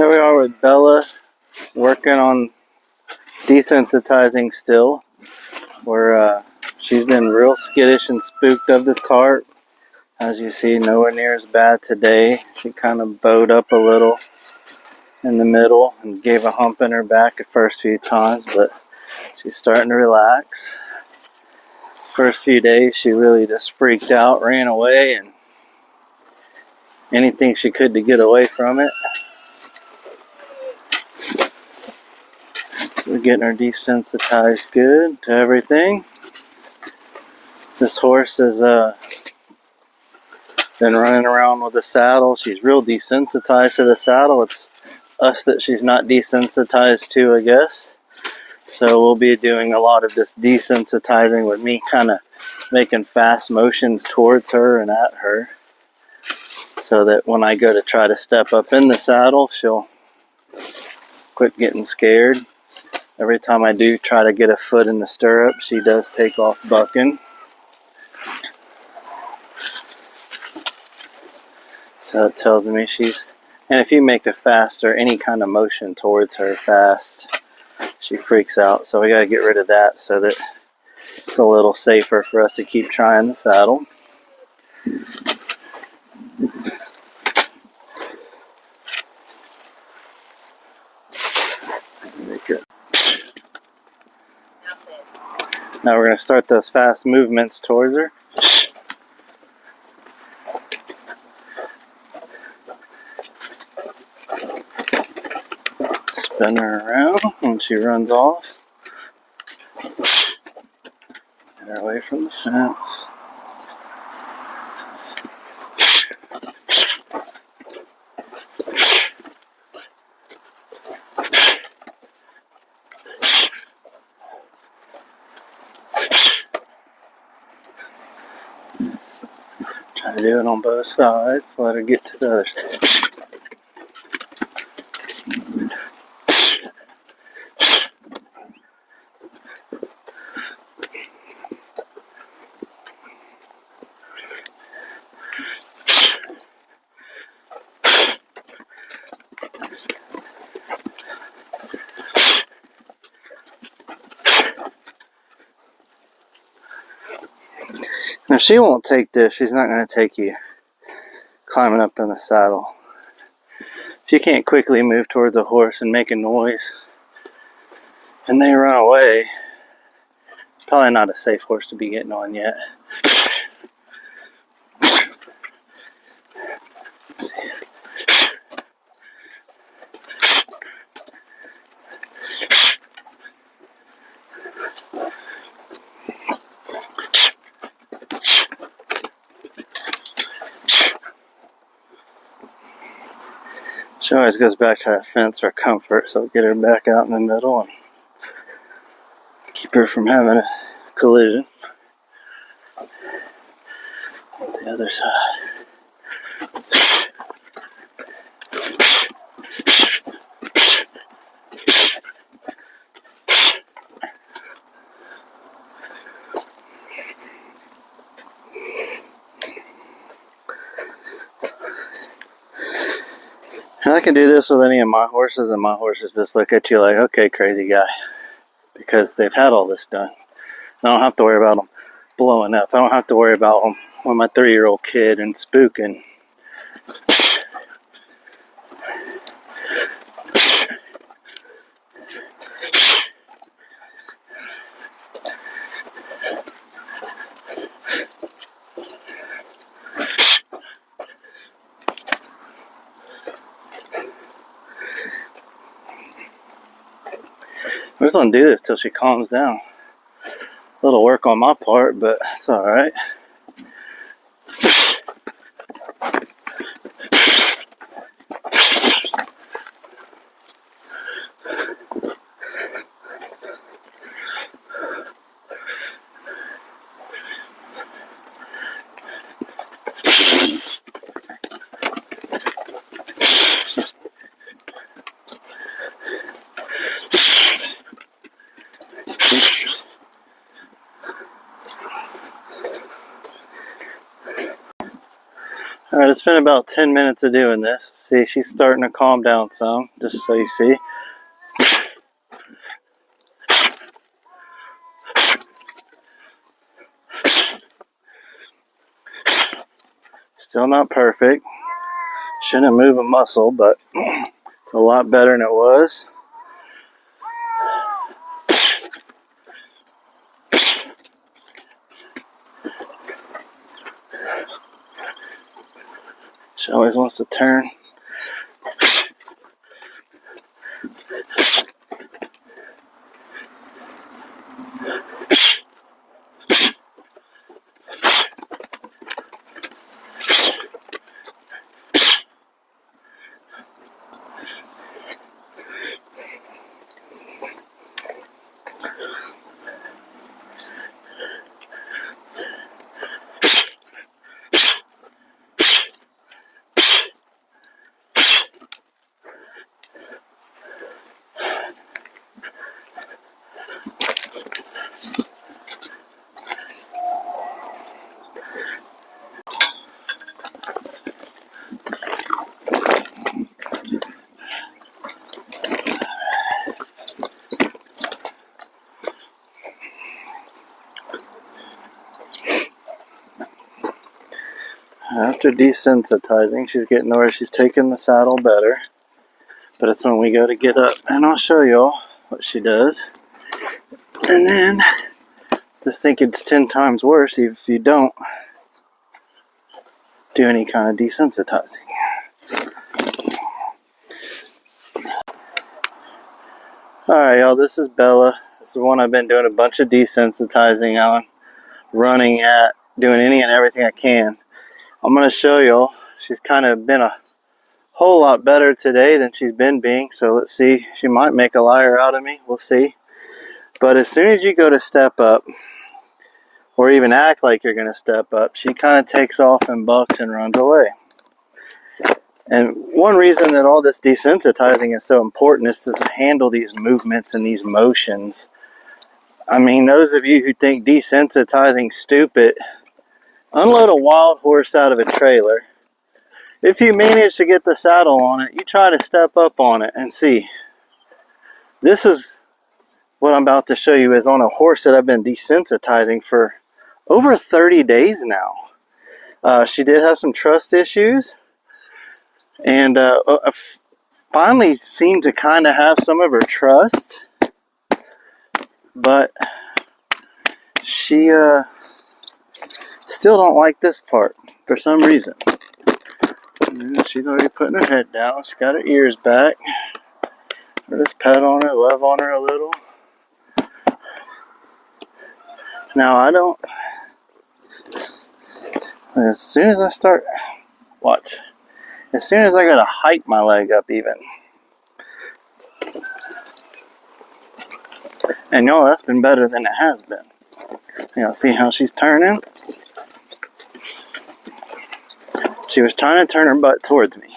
Here we are with Bella, working on desensitizing still. She's been real skittish and spooked of the tarp. As you see, nowhere near as bad today. She kind of bowed up a little in the middle and gave a hump in her back the first few times, but she's starting to relax. First few days, she really just freaked out, ran away, and anything she could to get away from it. So we're getting her desensitized good to everything. This horse has been running around with the saddle. She's real desensitized to the saddle. It's us that she's not desensitized to, I guess. So we'll be doing a lot of this desensitizing with me kind of making fast motions towards her and at her, so that when I go to try to step up in the saddle, she'll quit getting scared. Every time I do try to get a foot in the stirrup, she does take off bucking. So it tells me she's, and if you make a fast or any kind of motion towards her fast, she freaks out. So we got to get rid of that so that it's a little safer for us to keep trying the saddle. Now we're going to start those fast movements towards her. Spin her around when she runs off. Get her away from the fence. Try to do it on both sides. Let her get to the other side. If she won't take this, she's not going to take you climbing up in the saddle. If you can't quickly move towards a horse and make a noise and they run away, it's probably not a safe horse to be getting on yet. She always goes back to that fence for comfort, so get her back out in the middle and keep her from having a collision. The other side. And I can do this with any of my horses, and my horses just look at you like, okay, crazy guy, because they've had all this done. I don't have to worry about them blowing up. I don't have to worry about them with my 3-year-old kid and spooking. We're just gonna do this till she calms down. A little work on my part, but it's alright. Alright, it's been about 10 minutes of doing this. See, she's starting to calm down some, just so you see. Still not perfect. Shouldn't move a muscle, but it's a lot better than it was. She always wants to turn. After desensitizing, she's getting to where she's taking the saddle better. But it's when we go to get up, and I'll show y'all what she does. And then, just think it's 10 times worse if you don't do any kind of desensitizing. Alright, y'all, this is Bella. This is one I've been doing a bunch of desensitizing on, running at, doing any and everything I can. I'm going to show y'all. She's kind of been a whole lot better today than she's been being. So let's see. She might make a liar out of me. We'll see. But as soon as you go to step up, or even act like you're going to step up, she kind of takes off and bucks and runs away. And one reason that all this desensitizing is so important is to handle these movements and these motions. I mean, those of you who think desensitizing stupid, unload a wild horse out of a trailer. If you manage to get the saddle on it, you try to step up on it and see. This is what I'm about to show you is on a horse that I've been desensitizing for over 30 days now. She did have some trust issues, and finally seemed to kind of have some of her trust, but she still don't like this part for some reason. She's already putting her head down. She's got her ears back. I'll just pet on her, love on her a little. Now I don't, as soon as I start, watch, as soon as I gotta hike my leg up even. And y'all, that's been better than it has been. Y'all see how she's turning? She was trying to turn her butt towards me.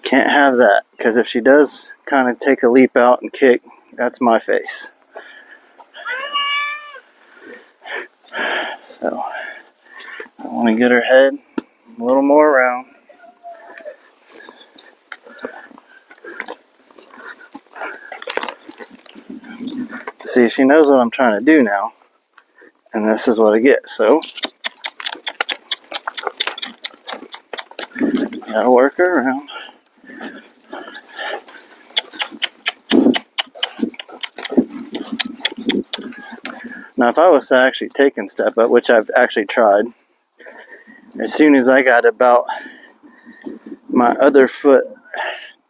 Can't have that, because if she does kind of take a leap out and kick, that's my face. So, I want to get her head a little more around. See, she knows what I'm trying to do now, and this is what I get, so gotta work her around. Now, if I was to actually take and step up, which I've actually tried, as soon as I got about my other foot,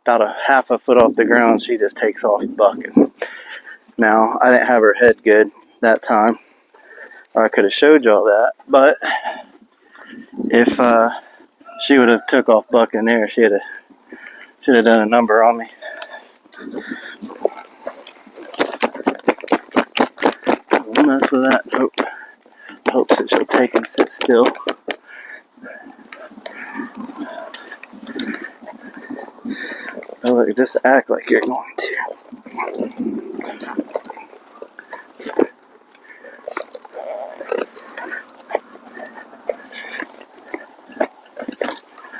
about a half a foot off the ground, she just takes off bucking. Now, I didn't have her head good that time, or I could have showed y'all that, but if she would have took off bucking there, should have done a number on me. We'll mess with that. Hopes that she'll take and sit still. Oh, look, just act like you're going to.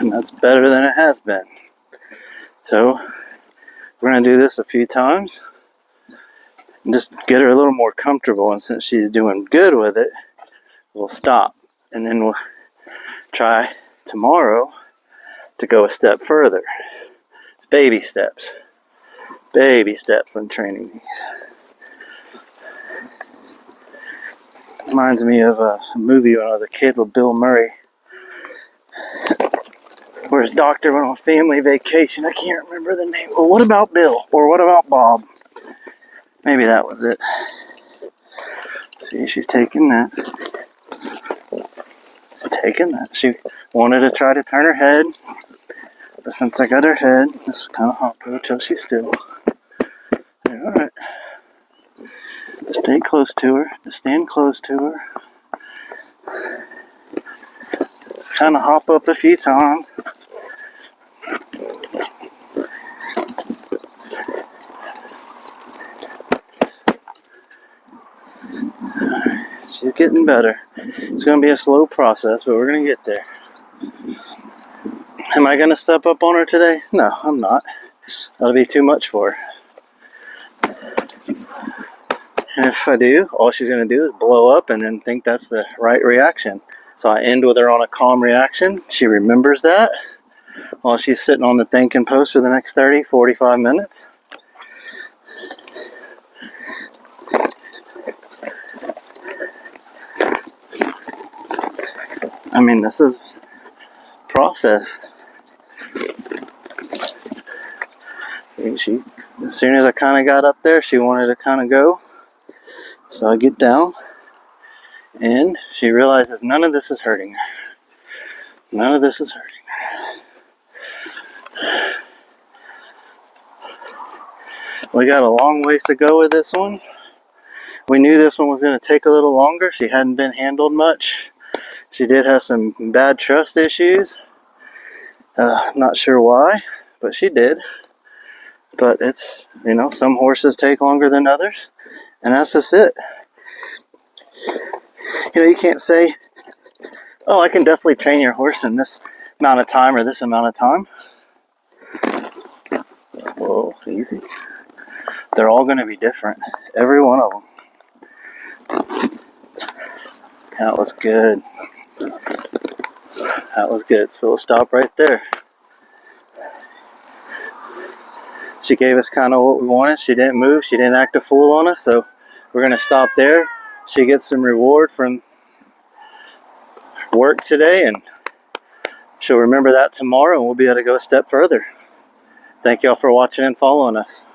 and that's better than it has been. So we're going to do this a few times and just get her a little more comfortable, and since she's doing good with it, we'll stop, and then we'll try tomorrow to go a step further. It's baby steps when training these. Reminds me of a movie when I was a kid with Bill Murray, where his doctor went on family vacation. I can't remember the name. Well, what about Bill? Or what about Bob? Maybe that was it. See, she's taking that. She wanted to try to turn her head, but since I got her head, just kind of hop her till she's still. Alright. Just stay close to her. Just stand close to her. Kind of hop up a few times. She's getting better. It's going to be a slow process, but we're going to get there. Am I going to step up on her today? No, I'm not. That'll be too much for her. And if I do, all she's going to do is blow up and then think that's the right reaction. So I end with her on a calm reaction. She remembers that while she's sitting on the thinking post for the next 30, 45 minutes. I mean, this is process. As soon as I kind of got up there, she wanted to kind of go. So I get down, and she realizes none of this is hurting her. None of this is hurting her. We got a long ways to go with this one. We knew this one was going to take a little longer. She hadn't been handled much. She did have some bad trust issues. Not sure why, but she did. But it's, some horses take longer than others, and that's just it. You can't say, oh, I can definitely train your horse in this amount of time or this amount of time. Whoa, easy. They're all going to be different. Every one of them. That was good. That was good. So we'll stop right there. She gave us kind of what we wanted. She didn't move. She didn't act a fool on us. So we're going to stop there. She gets some reward from work today, and she'll remember that tomorrow, and we'll be able to go a step further. Thank y'all for watching and following us.